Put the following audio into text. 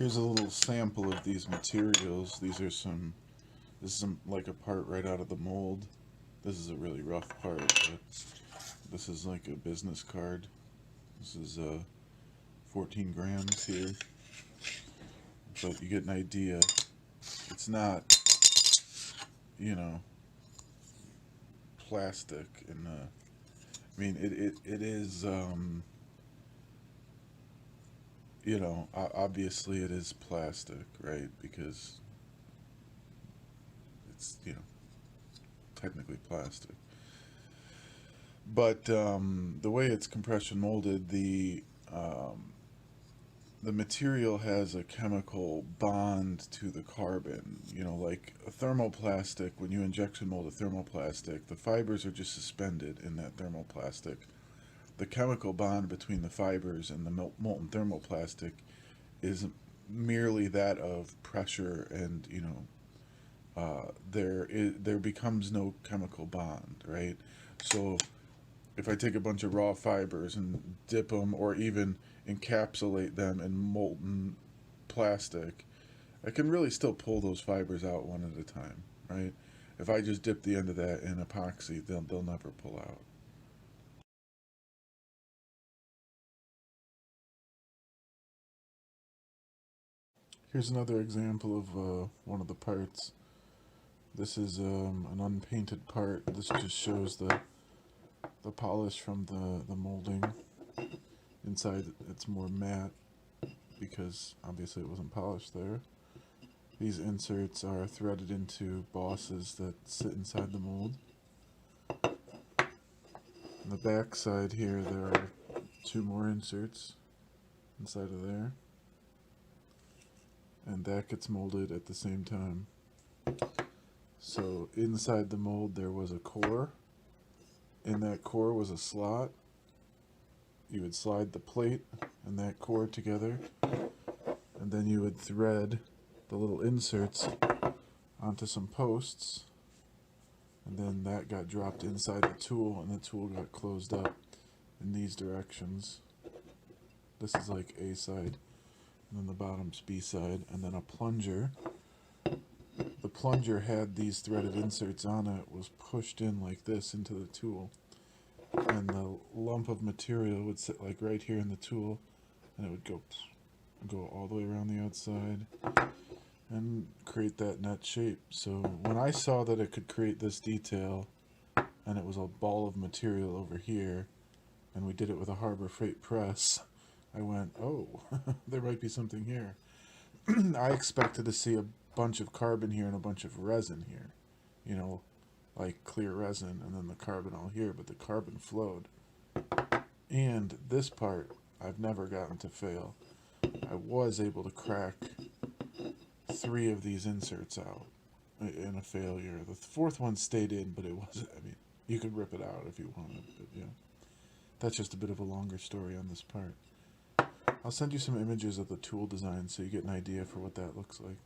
Here's a little sample of these materials. This is like a part right out of the mold. This is a really rough part, but this is like a business card. This is 14 grams here, but you get an idea. It's not, you know, plastic, and I mean it is. You know, obviously it is plastic, right? Because it's, you know, technically plastic. But the way it's compression molded, the material has a chemical bond to the carbon. You know, like a thermoplastic, when you injection mold a thermoplastic, the fibers are just suspended in that thermoplastic. The chemical bond between the fibers and the molten thermoplastic is merely that of pressure, and there becomes no chemical bond, right? So if I take a bunch of raw fibers and dip them, or even encapsulate them in molten plastic, I can really still pull those fibers out one at a time, right? If I just dip the end of that in epoxy, they'll never pull out. Here's another example of one of the parts. This is an unpainted part. This just shows the polish from the molding. Inside it's more matte because obviously it wasn't polished there. These inserts are threaded into bosses that sit inside the mold. On the back side here there are two more inserts inside of there, and that gets molded at the same time. So inside the mold there was a core. In that core was a slot. You would slide the plate and that core together, and then you would thread the little inserts onto some posts, and then that got dropped inside the tool, and the tool got closed up in these directions. This is like A side, and then the bottom's B side, and then a plunger. The plunger had these threaded inserts on it, was pushed in like this into the tool, and the lump of material would sit like right here in the tool, and it would go all the way around the outside and create that net shape. So when I saw that it could create this detail, and it was a ball of material over here, and we did it with a Harbor Freight press, I went, oh, there might be something here. I expected to see a bunch of carbon here and a bunch of resin here, you know, like clear resin, and then the carbon all here, but the carbon flowed. And this part, I've never gotten to fail. I was able to crack 3 of these inserts out in a failure. The fourth one stayed in, but it wasn't, I mean, you could rip it out if you wanted, but yeah. That's just a bit of a longer story on this part. I'll send you some images of the tool design so you get an idea for what that looks like.